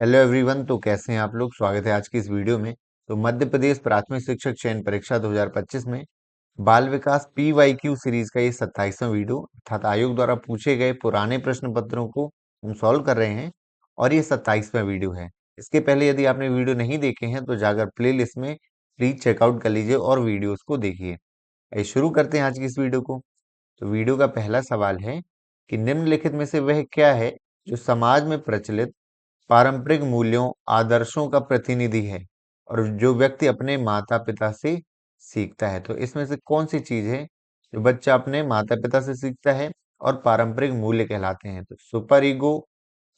Hello everyone. तो कैसे हैं आप लोग। स्वागत है आज की इस वीडियो में। तो मध्य प्रदेश प्राथमिक शिक्षक चयन परीक्षा 2025 में बाल विकास PYQ सीरीज का ये 27वां वीडियो अर्थात आयोग द्वारा पूछे गए पुराने प्रश्न पत्रों को हम सॉल्व कर रहे हैं और ये 27वां वीडियो है। इसके पहले यदि आपने वीडियो नहीं देखे हैं तो जाकर प्ले लिस्ट में प्लीज चेकआउट कर लीजिए और वीडियोस को देखिए। आइए शुरू करते हैं आज की इस वीडियो को। तो वीडियो का पहला सवाल है कि निम्नलिखित में से वह क्या है जो समाज में प्रचलित पारंपरिक मूल्यों आदर्शों का प्रतिनिधि है और जो व्यक्ति अपने माता पिता से सीखता है। तो इसमें से कौन सी चीज है जो बच्चा अपने माता पिता से सीखता है और पारंपरिक मूल्य कहलाते हैं। तो सुपर ईगो,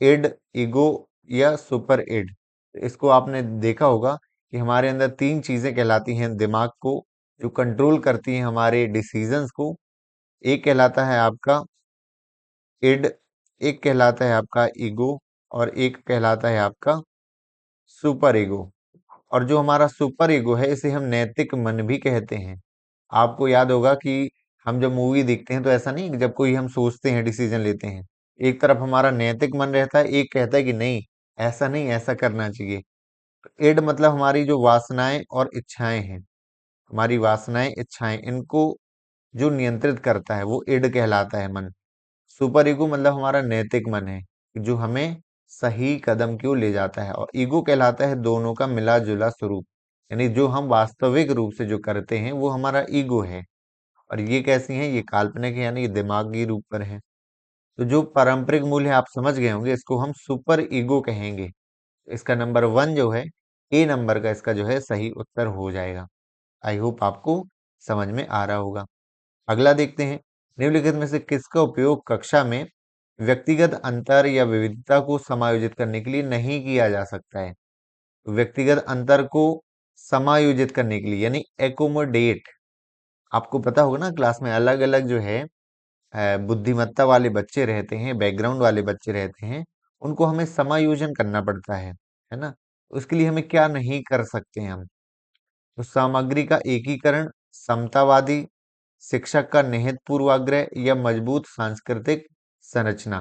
इड, ईगो या सुपर इड। तो इसको आपने देखा होगा कि हमारे अंदर तीन चीजें कहलाती हैं दिमाग को, जो कंट्रोल करती हैं हमारे डिसीजंस को। एक कहलाता है आपका इड, एक कहलाता है आपका ईगो और एक कहलाता है आपका सुपर ईगो। और जो हमारा सुपर ईगो है इसे हम नैतिक मन भी कहते हैं। आपको याद होगा कि हम जब मूवी देखते हैं तो ऐसा नहीं कि जब कोई हम सोचते हैं डिसीजन लेते हैं, एक तरफ हमारा नैतिक मन रहता है, एक कहता है कि नहीं ऐसा करना चाहिए। इड मतलब हमारी जो वासनाएं और इच्छाएं हैं, हमारी वासनाएं इच्छाएं इनको जो नियंत्रित करता है वो इड कहलाता है मन। सुपर ईगो मतलब हमारा नैतिक मन है जो हमें सही कदम क्यों ले जाता है। और ईगो कहलाता है दोनों का मिला जुला स्वरूप, यानी जो हम वास्तविक रूप से जो करते हैं वो हमारा ईगो है। और ये कैसी है, ये काल्पनिक है यानी ये दिमागी रूप पर है। तो जो पारंपरिक मूल्य है आप समझ गए होंगे, इसको हम सुपर ईगो कहेंगे। इसका नंबर 1 जो है, ए नंबर का इसका जो है सही उत्तर हो जाएगा। आई होप आपको समझ में आ रहा होगा। अगला देखते हैं, निम्नलिखित में से किसका उपयोग कक्षा में व्यक्तिगत अंतर या विविधता को समायोजित करने के लिए नहीं किया जा सकता है। व्यक्तिगत अंतर को समायोजित करने के लिए यानी एकोमोडेट। आपको पता होगा ना, क्लास में अलग अलग जो है बुद्धिमत्ता वाले बच्चे रहते हैं, बैकग्राउंड वाले बच्चे रहते हैं, उनको हमें समायोजन करना पड़ता है ना। उसके लिए हमें क्या नहीं कर सकते हैं हम। तो सामग्री का एकीकरण, समतावादी शिक्षक का निहित पूर्वाग्रह या मजबूत सांस्कृतिक संरचना।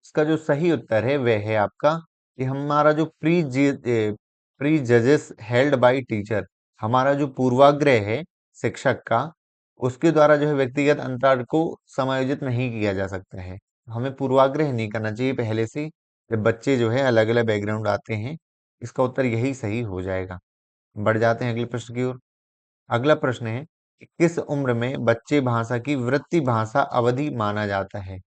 इसका जो सही उत्तर है वह है आपका कि हमारा जो प्री जजेस हेल्ड बाय टीचर, हमारा जो पूर्वाग्रह है शिक्षक का, उसके द्वारा जो है व्यक्तिगत अंतर को समायोजित नहीं किया जा सकता है। हमें पूर्वाग्रह नहीं करना चाहिए पहले से, जब बच्चे जो है अलग अलग बैकग्राउंड आते हैं। इसका उत्तर यही सही हो जाएगा। बढ़ जाते हैं अगले प्रश्न की ओर। अगला प्रश्न है कि किस उम्र में बच्चे भाषा की वृत्ति भाषा अवधि माना जाता है।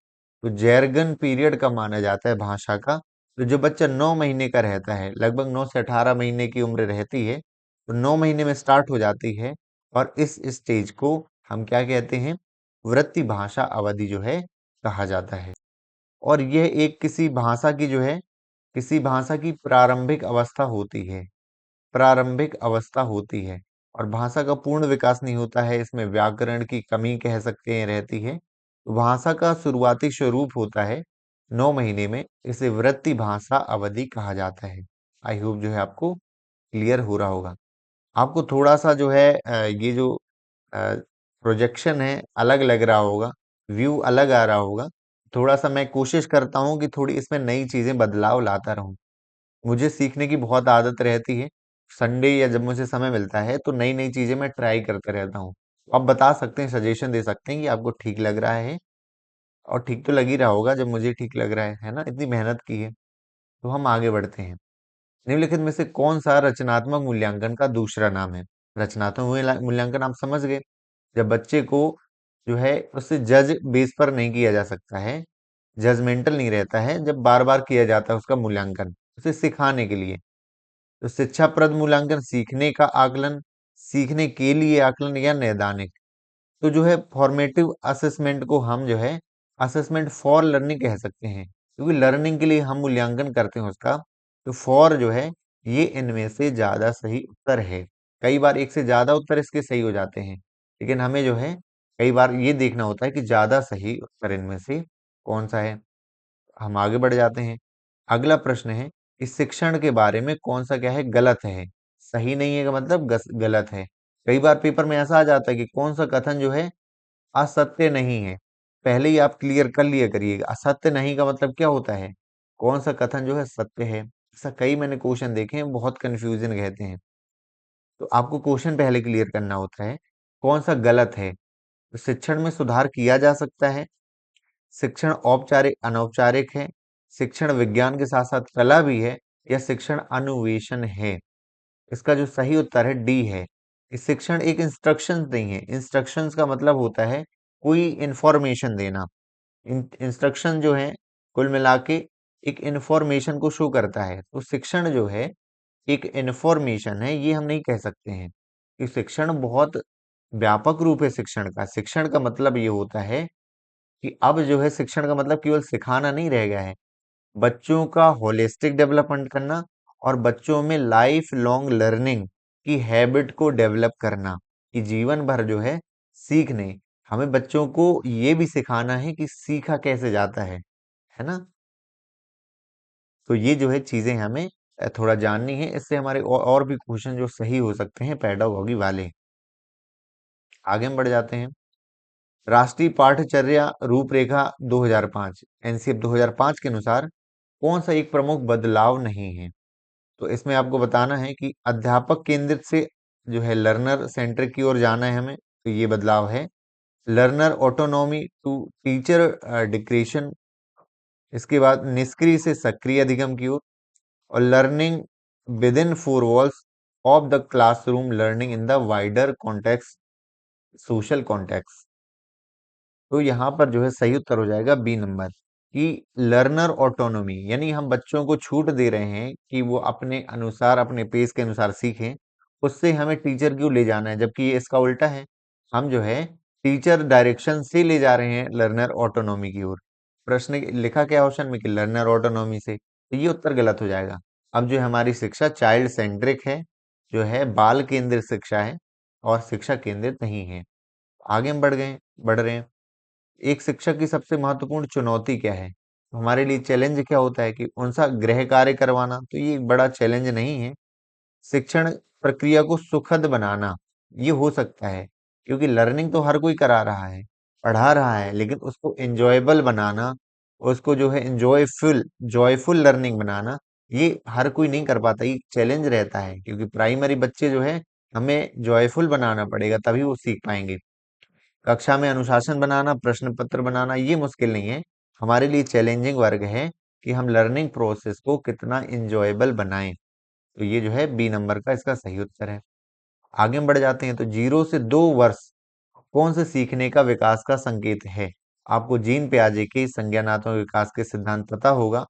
तो जैरगन पीरियड का माना जाता है भाषा का। तो जो बच्चा 9 महीने का रहता है, लगभग 9 से 18 महीने की उम्र रहती है, तो 9 महीने में स्टार्ट हो जाती है। और इस स्टेज को हम क्या कहते हैं, वृत्ति भाषा अवधि जो है कहा जाता है। और यह एक किसी भाषा की जो है, किसी भाषा की प्रारंभिक अवस्था होती है, प्रारंभिक अवस्था होती है। और भाषा का पूर्ण विकास नहीं होता है, इसमें व्याकरण की कमी कह सकते हैं रहती है। तो भाषा का शुरुआती स्वरूप होता है 9 महीने में, इसे वृत्ति भाषा अवधि कहा जाता है। आई होप जो है आपको क्लियर हो रहा होगा। आपको थोड़ा सा जो है ये जो प्रोजेक्शन है अलग लग रहा होगा, व्यू अलग आ रहा होगा। थोड़ा सा मैं कोशिश करता हूँ कि थोड़ी इसमें नई चीजें बदलाव लाता रहूं। मुझे सीखने की बहुत आदत रहती है। संडे या जब मुझे समय मिलता है तो नई नई चीजें मैं ट्राई करते रहता हूँ। आप बता सकते हैं, सजेशन दे सकते हैं कि आपको ठीक लग रहा है। और ठीक तो लग ही रहा होगा जब मुझे ठीक लग रहा है ना, इतनी मेहनत की है। तो हम आगे बढ़ते हैं। निम्नलिखित में से कौन सा रचनात्मक मूल्यांकन का दूसरा नाम है। रचनात्मक मूल्यांकन आप समझ गए, जब बच्चे को जो है उससे जज बेस पर नहीं किया जा सकता है, जजमेंटल नहीं रहता है, जब बार बार किया जाता है उसका मूल्यांकन उसे सिखाने के लिए। तो शिक्षाप्रद मूल्यांकन सीखने का आकलन, सीखने के लिए आकलन या नैदानिक। तो जो है फॉर्मेटिव असेसमेंट को हम जो है असेसमेंट फॉर लर्निंग कह सकते हैं, क्योंकि लर्निंग के लिए हम मूल्यांकन करते हैं उसका। तो फॉर जो है ये इनमें से ज्यादा सही उत्तर है। कई बार एक से ज्यादा उत्तर इसके सही हो जाते हैं, लेकिन हमें जो है कई बार ये देखना होता है कि ज्यादा सही उत्तर इनमें से कौन सा है। हम आगे बढ़ जाते हैं। अगला प्रश्न है कि शिक्षण के बारे में कौन सा क्या है गलत है। सही नहीं है का मतलब गलत है। कई बार पेपर में ऐसा आ जाता है कि कौन सा कथन जो है असत्य नहीं है। पहले ही आप क्लियर कर लिया करिएगा, असत्य नहीं का मतलब क्या होता है। कौन सा कथन जो है सत्य है। ऐसा कई मैंने क्वेश्चन देखे हैं, बहुत कंफ्यूजन रहते हैं। तो आपको क्वेश्चन पहले क्लियर करना होता है कौन सा गलत है। तो शिक्षण में सुधार किया जा सकता है, शिक्षण औपचारिक अनौपचारिक है, शिक्षण विज्ञान के साथ साथ कला भी है, या शिक्षण अनुवेशन है। इसका जो सही उत्तर है डी है कि शिक्षण एक इंस्ट्रक्शन नहीं है। इंस्ट्रक्शंस का मतलब होता है कोई इंफॉर्मेशन देना। इंस्ट्रक्शन जो है कुल मिला के एक इंफॉर्मेशन को शो करता है। तो शिक्षण जो है एक इंफॉर्मेशन है, ये हम नहीं कह सकते हैं कि शिक्षण बहुत व्यापक रूप है। शिक्षण का मतलब ये होता है कि अब जो है शिक्षण का मतलब केवल सिखाना नहीं रह गया है, बच्चों का होलिस्टिक डेवलपमेंट करना और बच्चों में लाइफ लॉन्ग लर्निंग की हैबिट को डेवलप करना, कि जीवन भर जो है सीखने। हमें बच्चों को ये भी सिखाना है कि सीखा कैसे जाता है ना। तो ये जो है चीजें हमें थोड़ा जाननी है, इससे हमारे और भी क्वेश्चन जो सही हो सकते हैं पेडागोगी वाले। आगे हम बढ़ जाते हैं। राष्ट्रीय पाठचर्या रूपरेखा 2005 एनसीएफ 2005 के अनुसार कौन सा एक प्रमुख बदलाव नहीं है। तो इसमें आपको बताना है कि अध्यापक केंद्रित से जो है लर्नर सेंट्रिक की ओर जाना है हमें, तो ये बदलाव है। लर्नर ऑटोनॉमी टू टीचर डिक्रेशन, इसके बाद निष्क्रिय से सक्रिय अधिगम की ओर, और learning with in four walls of the classroom, learning in the wider context, social context. तो यहाँ पर जो है सही उत्तर हो जाएगा बी नंबर, कि लर्नर ऑटोनोमी, यानी हम बच्चों को छूट दे रहे हैं कि वो अपने अनुसार अपने पेस के अनुसार सीखें, उससे हमें टीचर क्यों ले जाना है, जबकि ये इसका उल्टा है। हम जो है टीचर डायरेक्शन से ले जा रहे हैं लर्नर ऑटोनोमी की ओर। प्रश्न लिखा क्या ऑप्शन में कि लर्नर ऑटोनोमी से, तो ये उत्तर गलत हो जाएगा। अब जो है हमारी शिक्षा चाइल्ड सेंट्रिक है, जो है बाल केंद्रित शिक्षा है और शिक्षा केंद्रित नहीं है। आगे हम बढ़ रहे हैं। एक शिक्षक की सबसे महत्वपूर्ण चुनौती क्या है। तो हमारे लिए चैलेंज क्या होता है कि कौन सा गृह कार्य करवाना, तो ये एक बड़ा चैलेंज नहीं है। शिक्षण प्रक्रिया को सुखद बनाना, ये हो सकता है, क्योंकि लर्निंग तो हर कोई करा रहा है, पढ़ा रहा है, लेकिन उसको एंजॉयबल बनाना, उसको जो है एंजॉयफुल जॉयफुल लर्निंग बनाना, ये हर कोई नहीं कर पाता। ये चैलेंज रहता है, क्योंकि प्राइमरी बच्चे जो है हमें जॉयफुल बनाना पड़ेगा, तभी वो सीख पाएंगे। कक्षा में अनुशासन बनाना, प्रश्न पत्र बनाना, ये मुश्किल नहीं है। हमारे लिए चैलेंजिंग वर्ग है कि हम लर्निंग प्रोसेस को कितना इंजॉयबल बनाएं। तो ये जो है बी नंबर का इसका सही उत्तर है। आगे हम बढ़ जाते हैं। तो 0 से 2 वर्ष कौन से सीखने का विकास का संकेत है। आपको जीन पियाजे के संज्ञानात्मक विकास के सिद्धांत पता होगा।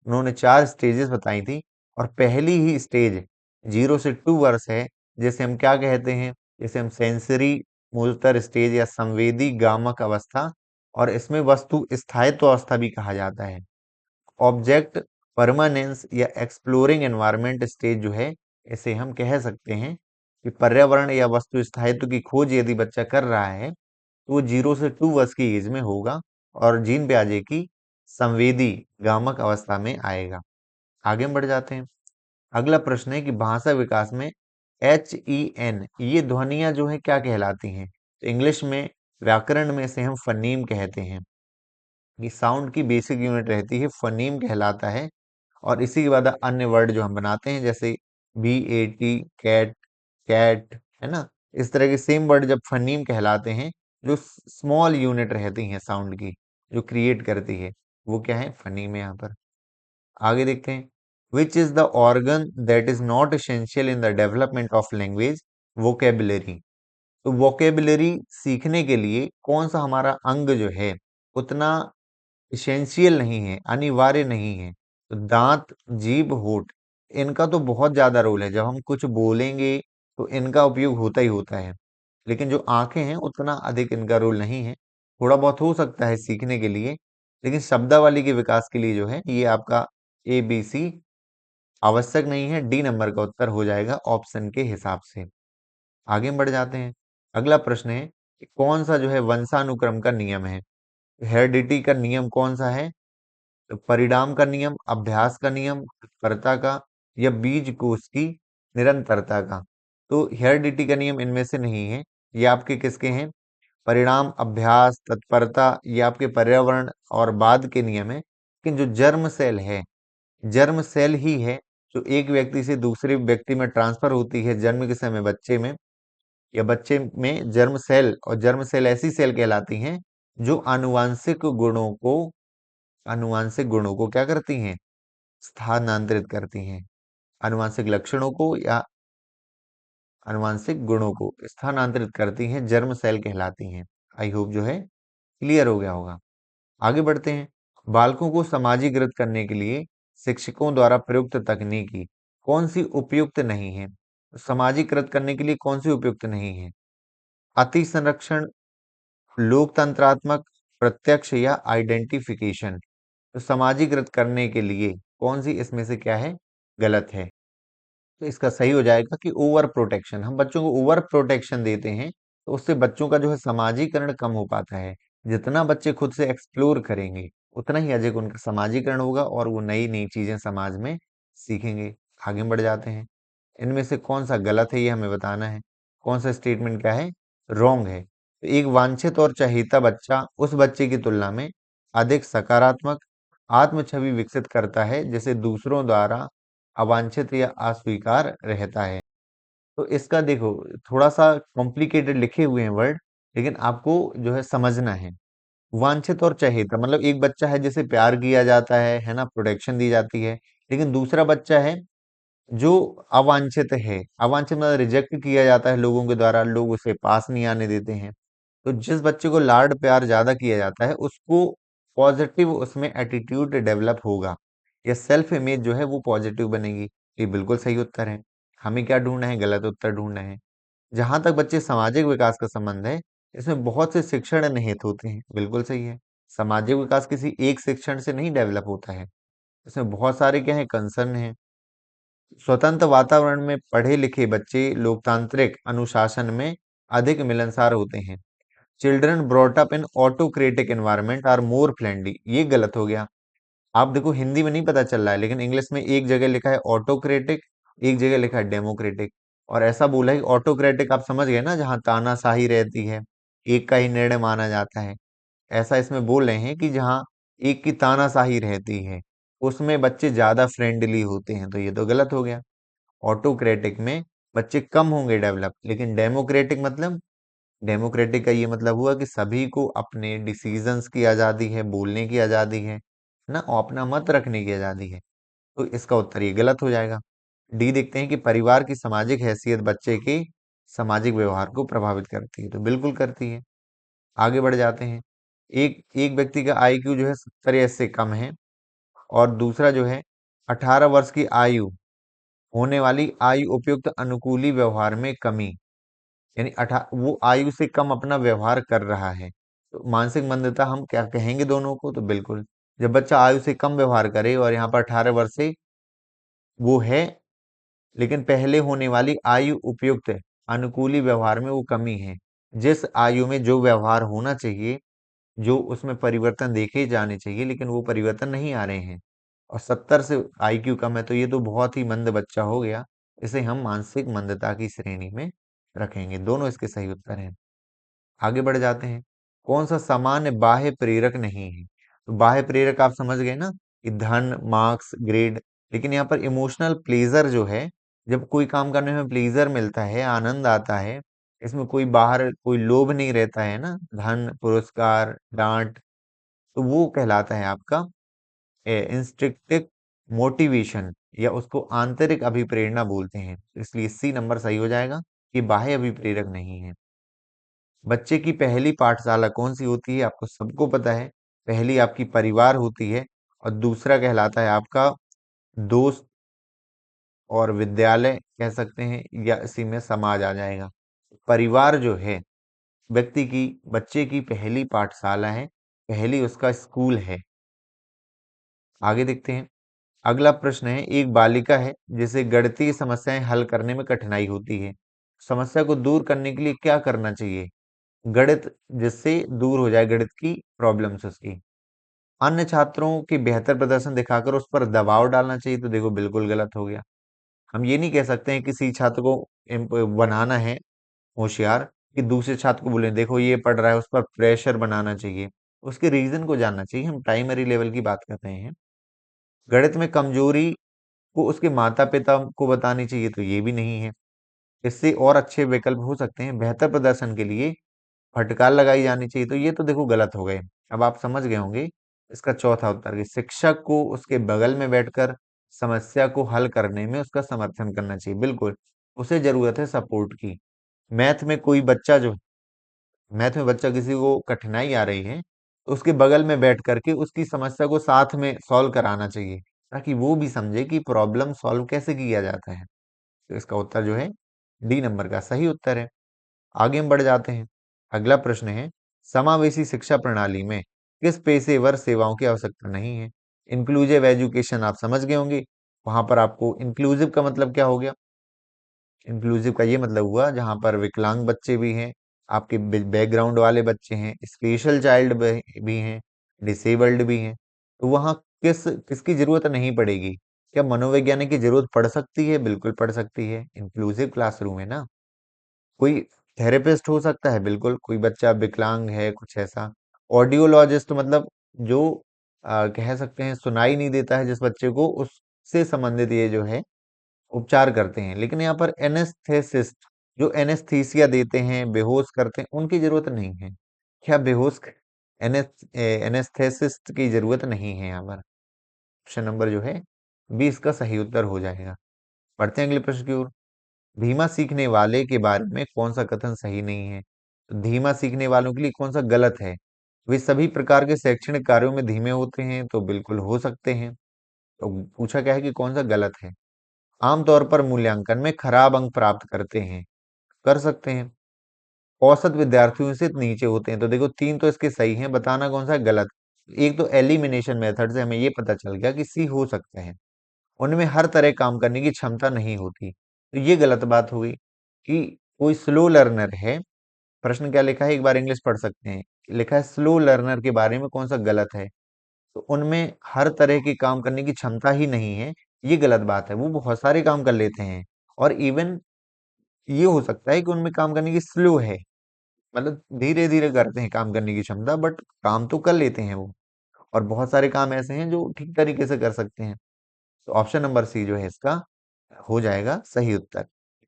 उन्होंने 4 स्टेजेस बताई थी, और पहली ही स्टेज 0 से 2 वर्ष है, जैसे हम क्या कहते हैं, जैसे हम सेंसरी मोटर स्टेज या संवेदी गामक अवस्था, और इसमें वस्तु स्थायित्व अवस्था भी कहा जाता है। ऑब्जेक्ट परमानेंस या एक्सप्लोरिंग एनवायरनमेंट स्टेज जो है, इसे हम कह सकते हैं कि पर्यावरण या वस्तु स्थायित्व की खोज यदि बच्चा कर रहा है, तो वो 0 से 2 वर्ष की एज में होगा, और जीन पियाजे की संवेदी गामक अवस्था में आएगा। आगे हम बढ़ जाते हैं। अगला प्रश्न है कि भाषा विकास में HEN ये ध्वनियां जो है क्या कहलाती हैं। तो इंग्लिश में व्याकरण में इसे हम फनीम कहते हैं। ये साउंड की बेसिक यूनिट रहती है, फनीम कहलाता है। और इसी के बाद अन्य वर्ड जो हम बनाते हैं, जैसे BAT कैट, कैट, है ना। इस तरह के सेम वर्ड जब फनीम कहलाते हैं, जो स्मॉल यूनिट रहती हैं साउंड की, जो क्रिएट करती है, वो क्या है, फनीम है यहाँ पर। आगे देखते हैं। Which is the organ that is not essential in the development of language, vocabulary. तो वोकेबुलरी सीखने के लिए कौन सा हमारा अंग जो है उतना इसेंशियल नहीं है, अनिवार्य नहीं है। तो दांत, जीभ, होठ, इनका तो बहुत ज्यादा रोल है। जब हम कुछ बोलेंगे तो इनका उपयोग होता ही होता है, लेकिन जो आंखें हैं उतना अधिक इनका रोल नहीं है। थोड़ा बहुत हो सकता है सीखने के लिए, लेकिन शब्दावली के विकास के लिए जो है ये आपका ABC आवश्यक नहीं है। डी नंबर का उत्तर हो जाएगा ऑप्शन के हिसाब से। आगे हम बढ़ जाते हैं। अगला प्रश्न है कि कौन सा जो है वंशानुक्रम का नियम है। हेरिडिटी का नियम कौन सा है। तो परिणाम का नियम, अभ्यास का नियम, तत्परता का, या बीज कोश की निरंतरता का। तो हेरिडिटी का नियम इनमें से नहीं है। ये आपके किसके हैं, परिणाम, अभ्यास, तत्परता, ये आपके पर्यावरण और बाद के नियम है। लेकिन जो जर्म सेल है जर्म सेल ही है जो एक व्यक्ति से दूसरे व्यक्ति में ट्रांसफर होती है जन्म के समय बच्चे में, या बच्चे में जर्म सेल, और जर्म सेल ऐसी सेल कहलाती हैं जो आनुवांशिक गुणों को क्या करती हैं, स्थानांतरित करती हैं। आनुवांशिक लक्षणों को या आनुवांशिक गुणों को स्थानांतरित करती हैं, जर्म सेल कहलाती हैं। आई होप जो है क्लियर हो गया होगा। आगे बढ़ते हैं। बालकों को समाजीकृत करने के लिए शिक्षकों द्वारा प्रयुक्त तकनीकी कौन सी उपयुक्त नहीं है? समाजीकृत करने के लिए कौन सी उपयुक्त नहीं है? अति संरक्षण, लोकतंत्रात्मक, प्रत्यक्ष या आइडेंटिफिकेशन। तो समाजीकृत करने के लिए कौन सी इसमें से क्या है, गलत है? तो इसका सही हो जाएगा कि ओवर प्रोटेक्शन। हम बच्चों को ओवर प्रोटेक्शन देते हैं तो उससे बच्चों का जो है समाजीकरण कम हो पाता है। जितना बच्चे खुद से एक्सप्लोर करेंगे उतना ही अधिक उनका समाजीकरण होगा और वो नई नई चीजें समाज में सीखेंगे। आगे बढ़ जाते हैं। इनमें से कौन सा गलत है ये हमें बताना है। कौन सा स्टेटमेंट क्या है, रॉन्ग है? तो एक वांछित और चहेता बच्चा उस बच्चे की तुलना में अधिक सकारात्मक आत्म छवि विकसित करता है जिसे दूसरों द्वारा अवांछित या अस्वीकार रहता है। तो इसका देखो, थोड़ा सा कॉम्प्लिकेटेड लिखे हुए हैं वर्ड, लेकिन आपको जो है समझना है। वांछित और चहेता मतलब एक बच्चा है जिसे प्यार किया जाता है ना, प्रोटेक्शन दी जाती है। लेकिन दूसरा बच्चा है जो अवांछित है। अवांछित मतलब रिजेक्ट किया जाता है लोगों के द्वारा, लोग उसे पास नहीं आने देते हैं। तो जिस बच्चे को लाड प्यार ज्यादा किया जाता है उसको पॉजिटिव उसमें एटीट्यूड डेवलप होगा, या सेल्फ इमेज जो है वो पॉजिटिव बनेगी। ये बिल्कुल सही उत्तर है। हमें क्या ढूंढना है, गलत उत्तर ढूंढना है। जहां तक बच्चे सामाजिक विकास का संबंध है, इसमें बहुत से शिक्षण निहित होते हैं। बिल्कुल सही है। सामाजिक विकास किसी एक शिक्षण से नहीं डेवलप होता है, इसमें बहुत सारे क्या है, कंसर्न है। स्वतंत्र वातावरण में पढ़े लिखे बच्चे लोकतांत्रिक अनुशासन में अधिक मिलनसार होते हैं। Children brought up in autocratic environment are more friendly, ये गलत हो गया। आप देखो हिंदी में नहीं पता चल रहा है, लेकिन इंग्लिश में एक जगह लिखा है ऑटोक्रेटिक, एक जगह लिखा है डेमोक्रेटिक। और ऐसा बोला है ऑटोक्रेटिक, आप समझ गए ना, जहां तानाशाही रहती है, एक का ही निर्णय माना जाता है। ऐसा इसमें बोल रहे हैं कि जहां एक की तानाशाही रहती है उसमें बच्चे ज्यादा फ्रेंडली होते हैं, तो ये तो गलत हो गया। ऑटोक्रेटिक में बच्चे कम होंगे डेवलप, लेकिन डेमोक्रेटिक मतलब, डेमोक्रेटिक का ये मतलब हुआ कि सभी को अपने डिसीजंस की आजादी है, बोलने की आजादी है ना, और अपना मत रखने की आजादी है। तो इसका उत्तर ये गलत हो जाएगा। डी देखते हैं कि परिवार की सामाजिक हैसियत बच्चे के सामाजिक व्यवहार को प्रभावित करती है, तो बिल्कुल करती है। आगे बढ़ जाते हैं। एक एक व्यक्ति का आईक्यू जो है 70 या इससे कम है, और दूसरा जो है 18 वर्ष की आयु होने वाली आयु उपयुक्त अनुकूली व्यवहार में कमी, यानी वो आयु से कम अपना व्यवहार कर रहा है। तो मानसिक मंदता हम क्या कहेंगे दोनों को, तो बिल्कुल, जब बच्चा आयु से कम व्यवहार करे और यहाँ पर 18 वर्ष से वो है, लेकिन पहले होने वाली आयु उपयुक्त अनुकूली व्यवहार में वो कमी है। जिस आयु में जो व्यवहार होना चाहिए, जो उसमें परिवर्तन देखे जाने चाहिए, लेकिन वो परिवर्तन नहीं आ रहे हैं, और 70 से आईक्यू कम है, तो ये तो बहुत ही मंद बच्चा हो गया। इसे हम मानसिक मंदता की श्रेणी में रखेंगे। दोनों इसके सही उत्तर हैं। आगे बढ़ जाते हैं। कौन सा सामान्य बाह्य प्रेरक नहीं है? तो बाह्य प्रेरक आप समझ गए ना, कि धन, मार्क्स, ग्रेड। लेकिन यहाँ पर इमोशनल प्लेजर जो है, जब कोई काम करने में प्लेजर मिलता है, आनंद आता है, इसमें कोई बाहर कोई लोभ नहीं रहता है ना, धन, पुरस्कार, डांट, तो वो कहलाता है आपका इंस्ट्रिक्टिव मोटिवेशन, या उसको आंतरिक अभिप्रेरणा बोलते हैं। इसलिए सी नंबर सही हो जाएगा कि बाह्य अभिप्रेरक नहीं है। बच्चे की पहली पाठशाला कौन सी होती है? आपको सबको पता है। पहली आपकी परिवार होती है, और दूसरा कहलाता है आपका दोस्त और विद्यालय कह सकते हैं, या इसी में समाज आ जाएगा। परिवार जो है व्यक्ति की, बच्चे की पहली पाठशाला है, पहली उसका स्कूल है। आगे देखते हैं। अगला प्रश्न है, एक बालिका है जिसे गणितीय समस्याएं हल करने में कठिनाई होती है। समस्या को दूर करने के लिए क्या करना चाहिए? गणित जिससे दूर हो जाए, गणित की प्रॉब्लम्स उसकी। अन्य छात्रों के बेहतर प्रदर्शन दिखाकर उस पर दबाव डालना चाहिए, तो देखो बिल्कुल गलत हो गया। हम ये नहीं कह सकते हैं किसी छात्र को बनाना है होशियार, कि दूसरे छात्र को बोले देखो ये पढ़ रहा है, उस पर प्रेशर बनाना चाहिए। उसके रीजन को जानना चाहिए। हम प्राइमरी लेवल की बात कर रहे हैं। गणित में कमजोरी को उसके माता पिता को बतानी चाहिए, तो ये भी नहीं है। इससे और अच्छे विकल्प हो सकते हैं, बेहतर प्रदर्शन के लिए फटकार लगाई जानी चाहिए, तो ये तो देखो गलत हो गए। अब आप समझ गए होंगे इसका चौथा उत्तर कि शिक्षक को उसके बगल में बैठकर समस्या को हल करने में उसका समर्थन करना चाहिए। बिल्कुल, उसे जरूरत है सपोर्ट की। मैथ में कोई बच्चा जो मैथ में बच्चा किसी को कठिनाई आ रही है, तो उसके बगल में बैठ करके उसकी समस्या को साथ में सॉल्व कराना चाहिए, ताकि वो भी समझे कि प्रॉब्लम सॉल्व कैसे किया जाता है। तो इसका उत्तर जो है डी नंबर का सही उत्तर है। आगे हम बढ़ जाते हैं। अगला प्रश्न है, समावेशी शिक्षा प्रणाली में किस पेशेवर सेवाओं की आवश्यकता नहीं है? इंक्लूसिव एजुकेशन आप समझ गए होंगे। वहां पर आपको इंक्लूसिव का मतलब क्या हो गया? इंक्लूसिव का ये मतलब हुआ जहां पर विकलांग बच्चे भी हैं, आपके बैकग्राउंड वाले बच्चे हैं, स्पेशल चाइल्ड भी हैं, डिसेबल्ड भी हैं। तो वहां किसकी जरूरत नहीं पड़ेगी? क्या मनोवैज्ञानिक की जरूरत पड़ सकती है? बिल्कुल पड़ सकती है, इंक्लूसिव क्लासरूम है ना। कोई थेरेपिस्ट हो सकता है, बिल्कुल। कोई बच्चा विकलांग है, कुछ ऐसा। ऑडियोलॉजिस्ट मतलब जो कह सकते हैं सुनाई नहीं देता है जिस बच्चे को, उससे संबंधित ये जो है उपचार करते हैं। लेकिन यहाँ पर एनेस्थेसिस्ट जो एनेस्थीसिया देते हैं, बेहोश करते हैं, उनकी जरूरत नहीं है। क्या एनेस्थेसिस्ट की जरूरत नहीं है यहाँ पर? ऑप्शन नंबर जो है 20 का सही उत्तर हो जाएगा। पढ़ते हैं अगले प्रश्न की ओर। धीमा सीखने वाले के बारे में कौन सा कथन सही नहीं है? तो धीमा सीखने वालों के लिए कौन सा गलत है? वे सभी प्रकार के शैक्षणिक कार्यों में धीमे होते हैं, तो बिल्कुल हो सकते हैं। तो पूछा क्या है कि कौन सा गलत है? आमतौर पर मूल्यांकन में खराब अंक प्राप्त करते हैं, कर सकते हैं। औसत विद्यार्थियों से नीचे होते हैं, तो देखो तीन तो इसके सही हैं, बताना कौन सा है गलत। एक तो एलिमिनेशन मेथड से हमें ये पता चल गया कि सी हो सकते हैं। उनमें हर तरह काम करने की क्षमता नहीं होती, तो ये गलत बात हो गई कि कोई स्लो लर्नर है। प्रश्न क्या लिखा है, एक बार इंग्लिश पढ़ सकते हैं। लिखा है स्लो लर्नर के बारे में कौन सा गलत है? तो उनमें हर तरह के काम करने की क्षमता ही नहीं है, ये गलत बात है। वो बहुत सारे काम कर लेते हैं, और इवन ये हो सकता है कि उनमें काम करने की स्लो है, मतलब धीरे धीरे करते हैं काम करने की क्षमता, बट काम तो कर लेते हैं वो। और बहुत सारे काम ऐसे हैं जो ठीक तरीके से कर सकते हैं। तो ऑप्शन नंबर सी जो है इसका हो जाएगा सही उत्तर।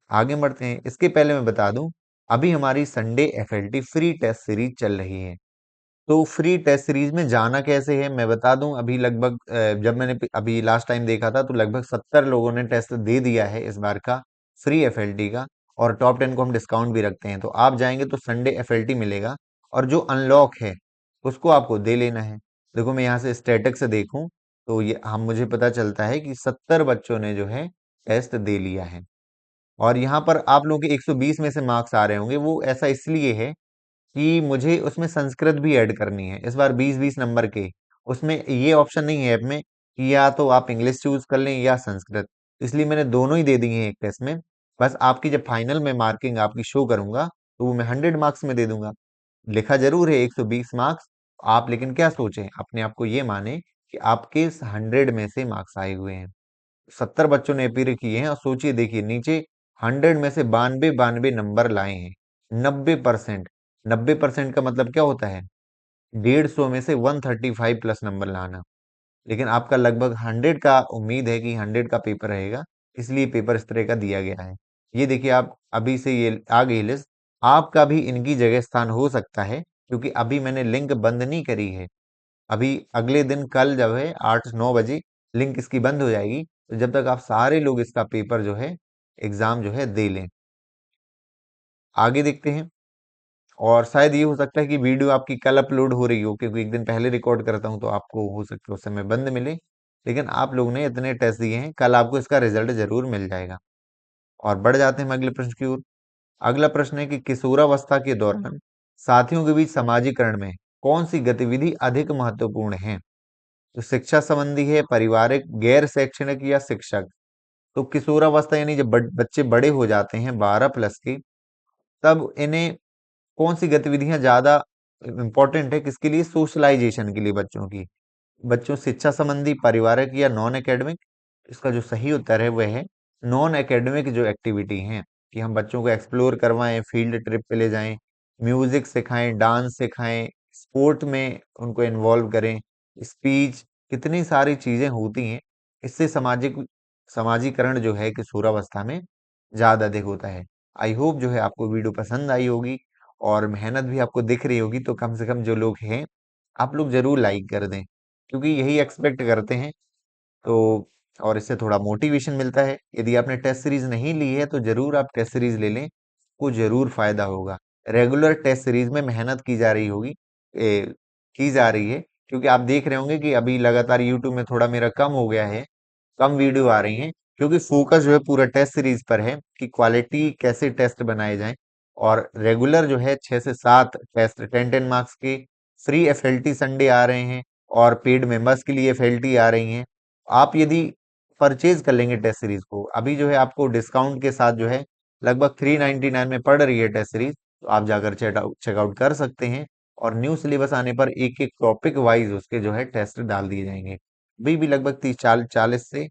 आगे बढ़ते हैं। इसके पहले मैं बता दूं, अभी हमारी Sunday FLT free test series चल रही है। तो फ्री टेस्ट सीरीज में जाना कैसे है मैं बता दूं। अभी लगभग जब मैंने अभी लास्ट टाइम देखा था तो लगभग 70 लोगों ने टेस्ट दे दिया है इस बार का फ्री एफएलटी का। और टॉप 10 को हम डिस्काउंट भी रखते हैं, तो आप जाएंगे तो संडे एफएलटी मिलेगा। और जो अनलॉक है उसको आपको दे लेना है। देखो मैं यहाँ से स्टेटिक से देखूं तो ये हम मुझे पता चलता है कि 70 बच्चों ने जो है टेस्ट दे लिया है। और यहाँ पर आप लोगों के 120 में से मार्क्स आ रहे होंगे, वो ऐसा इसलिए है कि मुझे उसमें संस्कृत भी ऐड करनी है इस बार, 20-20 नंबर के। उसमें ये ऑप्शन नहीं है ऐप में कि या तो आप इंग्लिश चूज कर लें या संस्कृत, इसलिए मैंने दोनों ही दे दिए हैं एक टेस्ट में। बस आपकी जब फाइनल में मार्किंग आपकी शो करूंगा तो वो मैं 100 मार्क्स में दे दूंगा। लिखा जरूर है 120 मार्क्स। आप लेकिन क्या सोचें, अपने आप को ये माने कि आपके 100 में से मार्क्स आए हुए हैं। 70 बच्चों ने अपीयर किए हैं, और सोचिए देखिए नीचे 100 में से 92 नंबर लाए हैं। 90%। 90% का मतलब क्या होता है? 150 में से 135 प्लस नंबर लाना। लेकिन आपका लगभग 100 का उम्मीद है कि 100 का पेपर रहेगा, इसलिए पेपर इस तरह का दिया गया है। ये देखिए आप अभी से ये आ गई लिस्ट। आपका भी इनकी जगह स्थान हो सकता है, क्योंकि अभी मैंने लिंक बंद नहीं करी है। अभी अगले दिन कल जब है 8-9 बजे लिंक इसकी बंद हो जाएगी, तो जब तक आप सारे लोग इसका पेपर जो है एग्जाम जो है दे लें। आगे देखते हैं। और शायद ये हो सकता है कि वीडियो आपकी कल अपलोड हो रही हो, क्योंकि एक दिन पहले रिकॉर्ड करता हूं, तो आपको हो सकता है उस समय बंद मिले। लेकिन आप लोगों ने इतने टेस्ट दिए हैं, कल आपको इसका रिजल्ट जरूर मिल जाएगा। और बढ़ जाते हैं हम अगले प्रश्न की ओर। अगला प्रश्न है कि किशोरावस्था के दौरान साथियों के बीच समाजीकरण में कौन सी गतिविधि अधिक महत्वपूर्ण है? तो शिक्षा संबंधी है, पारिवारिक, गैर शैक्षणिक, या शिक्षक? तो किशोरावस्था यानी जब बच्चे बड़े हो जाते हैं 12 प्लस की, तब इन्हें कौन सी गतिविधियां ज्यादा इंपॉर्टेंट है किसके लिए? सोशलाइजेशन के लिए बच्चों की। बच्चों शिक्षा संबंधी, पारिवारिक, या नॉन एकेडमिक? इसका जो सही उत्तर है वह है नॉन एकेडमिक जो एक्टिविटी हैं, कि हम बच्चों को एक्सप्लोर करवाएं, फील्ड ट्रिप पे ले जाएं, म्यूजिक सिखाएं, डांस सिखाएं, स्पोर्ट में उनको इन्वॉल्व करें, स्पीच कितनी सारी चीजें होती हैं, इससे समाजीकरण जो है किशोरावस्था में ज्यादा अधिक होता है। आई होप जो है आपको वीडियो पसंद आई होगी और मेहनत भी आपको दिख रही होगी, तो कम से कम जो लोग हैं आप लोग जरूर लाइक कर दें, क्योंकि यही एक्सपेक्ट करते हैं। तो और इससे थोड़ा मोटिवेशन मिलता है। यदि आपने टेस्ट सीरीज नहीं ली है तो जरूर आप टेस्ट सीरीज ले लें, को जरूर फायदा होगा। रेगुलर टेस्ट सीरीज में मेहनत की जा रही होगी, की जा रही है, क्योंकि आप देख रहे होंगे कि अभी लगातार यूट्यूब में थोड़ा मेरा कम हो गया है, कम वीडियो आ रही हैं, क्योंकि फोकस जो है पूरा टेस्ट सीरीज पर है कि क्वालिटी कैसे टेस्ट बनाए जाएं। और रेगुलर जो है 6 से 7 टेस्ट 10-10 मार्क्स के फ्री एफएलटी संडे आ रहे हैं, और पेड मेंबर्स के लिए एफएलटी आ रही हैं। आप यदि परचेज कर लेंगे टेस्ट सीरीज को, अभी जो है आपको डिस्काउंट के साथ जो है लगभग 399 में पड़ रही है टेस्ट सीरीज, तो आप जाकर चेकआउट कर सकते हैं। और न्यू सिलेबस आने पर एक एक टॉपिक वाइज उसके जो है टेस्ट डाल दिए जाएंगे। अभी भी लगभग 30-40 से,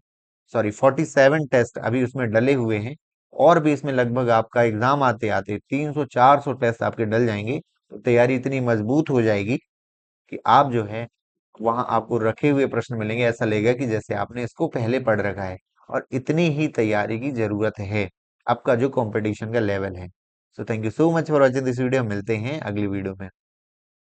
सॉरी 47 टेस्ट अभी उसमें डले हुए हैं, और भी इसमें लगभग आपका एग्जाम आते आते 300-400 टेस्ट आपके डल जाएंगे। तो तैयारी इतनी मजबूत हो जाएगी कि आप जो है वहां आपको रखे हुए प्रश्न मिलेंगे, ऐसा लगेगा कि जैसे आपने इसको पहले पढ़ रखा है। और इतनी ही तैयारी की जरूरत है, आपका जो कंपटीशन का लेवल है। So thank you so much for watching this video. मिलते हैं अगली वीडियो में।